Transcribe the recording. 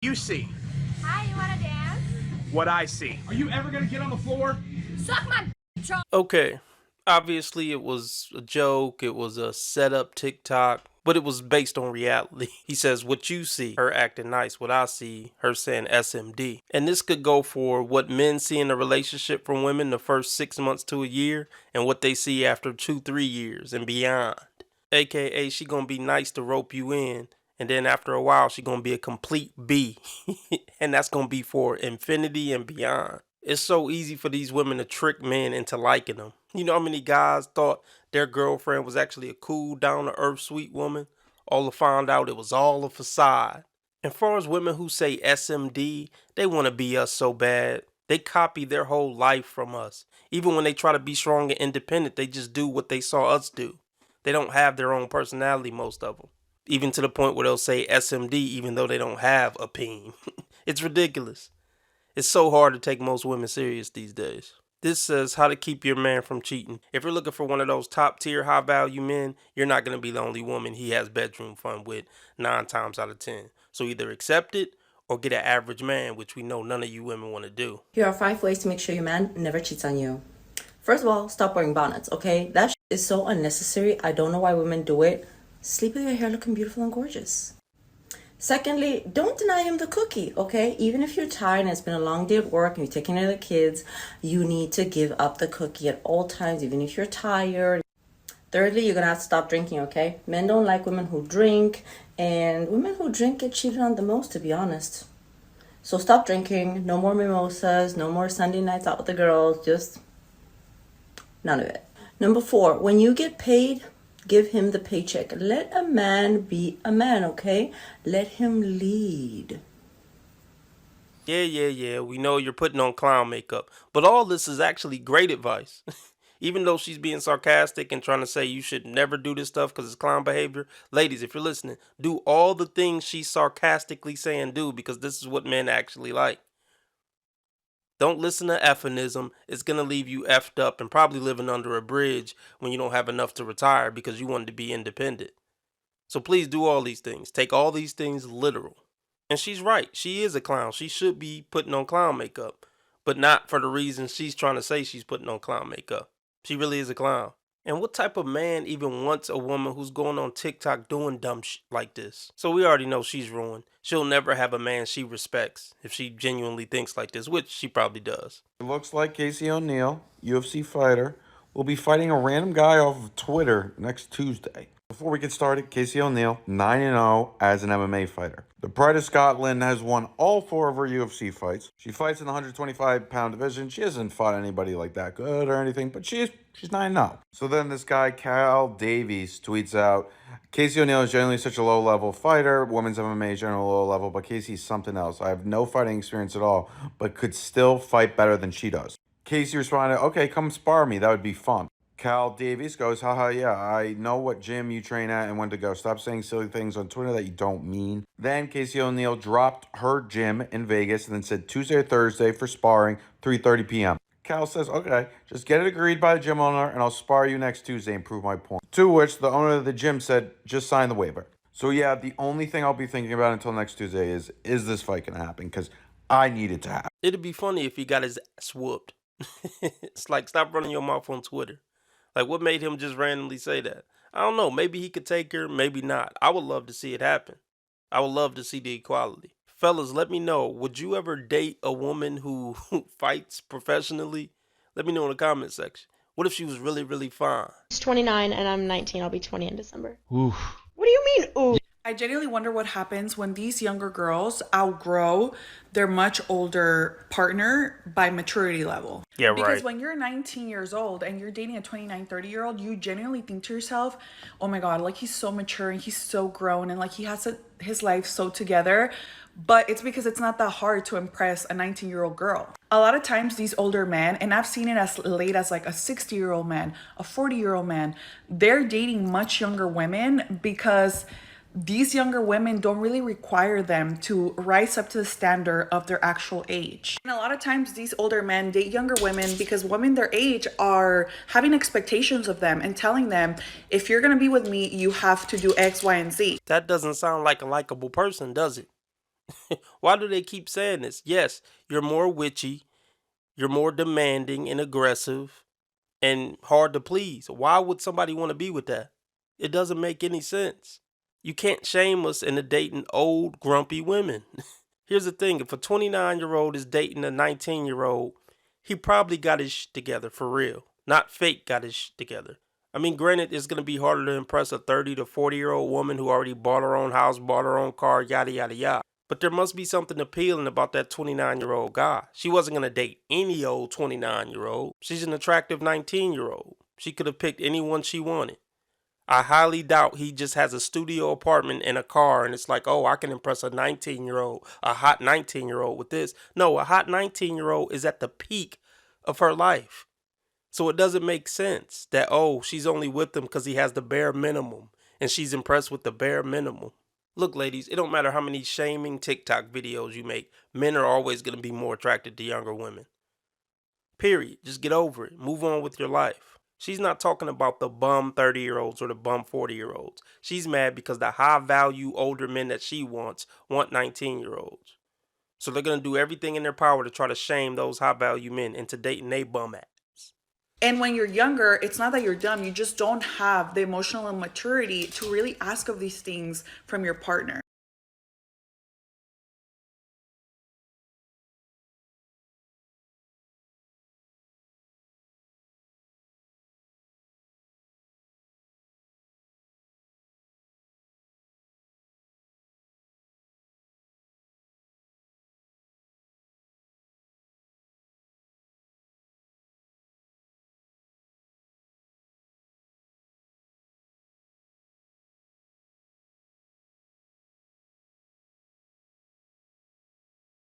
You see. Hi, you wanna dance? What I see. Are you ever gonna get on the floor? Suck my Okay, obviously it was a joke, it was a setup TikTok, but it was based on reality. He says, what you see, her acting nice. What I see, her saying SMD. And this could go for what men see in a relationship from women the first 6 months to a year, and what they see after 2-3 years and beyond. AKA, she gonna be nice to rope you in, and then after a while, she gonna be a complete B. And that's gonna be for infinity and beyond. It's so easy for these women to trick men into liking them. You know how many guys thought their girlfriend was actually a cool, down-to-earth, sweet woman? All to find out it was all a facade. And far as women who say SMD, they want to be us so bad. They copy their whole life from us. Even when they try to be strong and independent, they just do what they saw us do. They don't have their own personality, most of them. Even to the point where they'll say SMD even though they don't have a peen. It's ridiculous. It's so hard to take most women serious these days. This says how to keep your man from cheating. If you're looking for one of those top tier high value men, you're not going to be the only woman he has bedroom fun with 9 times out of 10. So either accept it or get an average man, which we know none of you women want to do. Here are 5 ways to make sure your man never cheats on you. First of all, stop wearing bonnets, okay? That is so unnecessary. I don't know why women do it. Sleep with your hair looking beautiful and gorgeous. Secondly, don't deny him the cookie, okay? Even if you're tired and it's been a long day at work and you're taking care of the kids, you need to give up the cookie at all times, even if you're tired. Thirdly, you're gonna have to stop drinking, okay? Men don't like women who drink, and women who drink get cheated on the most, to be honest. So stop drinking, no more mimosas, no more Sunday nights out with the girls, just none of it. Number 4, when you get paid, give him the paycheck. Let a man be a man, okay? Let him lead. Yeah, we know you're putting on clown makeup, but all this is actually great advice. Even though she's being sarcastic and trying to say you should never do this stuff because it's clown behavior, ladies, if you're listening, do all the things she's sarcastically saying do, because this is what men actually like. Don't listen to effinism. It's going to leave you effed up and probably living under a bridge when you don't have enough to retire because you wanted to be independent. So please do all these things. Take all these things literal. And she's right. She is a clown. She should be putting on clown makeup, but not for the reasons she's trying to say she's putting on clown makeup. She really is a clown. And what type of man even wants a woman who's going on TikTok doing dumb shit like this? So we already know she's ruined. She'll never have a man she respects if she genuinely thinks like this, which she probably does. It looks like Casey ONeal, UFC fighter, will be fighting a random guy off of Twitter next Tuesday. Before we get started, Casey ONeal, 9-0 as an MMA fighter. The Pride of Scotland has won all 4 of her UFC fights. She fights in the 125-pound division. She hasn't fought anybody like that good or anything, but she's 9-0. So then this guy, Davies, tweets out, Casey ONeal is generally such a low-level fighter. Women's MMA is generally low-level, but Casey's something else. I have no fighting experience at all, but could still fight better than she does. Casey responded, okay, come spar me. That would be fun. Davies goes, haha, yeah, I know what gym you train at and when to go. Stop saying silly things on Twitter that you don't mean. Then Casey ONeal dropped her gym in Vegas and then said Tuesday or Thursday for sparring, 3:30 p.m. Cal says, okay, just get it agreed by the gym owner and I'll spar you next Tuesday and prove my point. To which the owner of the gym said, just sign the waiver. So yeah, the only thing I'll be thinking about until next Tuesday is this fight going to happen? Because I need it to happen. It'd be funny if he got his ass whooped. It's like, stop running your mouth on Twitter. Like, what made him just randomly say that? I don't know. Maybe he could take her, maybe not. I would love to see it happen. I would love to see the equality. Fellas, let me know. Would you ever date a woman who fights professionally? Let me know in the comment section. What if she was really, really fine? She's 29 and I'm 19. I'll be 20 in December. Oof. What do you mean, ooh? I genuinely wonder what happens when these younger girls outgrow their much older partner by maturity level. Yeah, because right. when you're 19 years old and you're dating a 29, 30-year-old, you genuinely think to yourself, oh my God, like he's so mature and he's so grown and like he has his life so together. But it's because it's not that hard to impress a 19-year-old girl. A lot of times these older men, and I've seen it as late as like a 60-year-old man, a 40-year-old man, they're dating much younger women because these younger women don't really require them to rise up to the standard of their actual age. And a lot of times these older men date younger women because women their age are having expectations of them and telling them, if you're going to be with me, you have to do X, Y, and Z. That doesn't sound like a likable person, does it? Why do they keep saying this? Yes, you're more witchy, you're more demanding and aggressive and hard to please. Why would somebody want to be with that? It doesn't make any sense. You can't shame us into dating old, grumpy women. Here's the thing, if a 29-year-old is dating a 19-year-old, he probably got his shit together for real. Not fake got his shit together. I mean, granted, it's going to be harder to impress a 30 to 40-year-old woman who already bought her own house, bought her own car, yada, yada, yada. But there must be something appealing about that 29-year-old guy. She wasn't going to date any old 29-year-old. She's an attractive 19-year-old. She could have picked anyone she wanted. I highly doubt he just has a studio apartment and a car and it's like, oh, I can impress a 19-year-old, a hot 19-year-old with this. No, a hot 19-year-old is at the peak of her life. So it doesn't make sense that, oh, she's only with him because he has the bare minimum and she's impressed with the bare minimum. Look, ladies, it don't matter how many shaming TikTok videos you make. Men are always going to be more attracted to younger women. Period. Just get over it. Move on with your life. She's not talking about the bum 30-year-olds or the bum 40-year-olds. She's mad because the high-value older men that she want 19-year-olds. So they're going to do everything in their power to try to shame those high-value men into dating they bum ass. And when you're younger, it's not that you're dumb. You just don't have the emotional maturity to really ask of these things from your partner.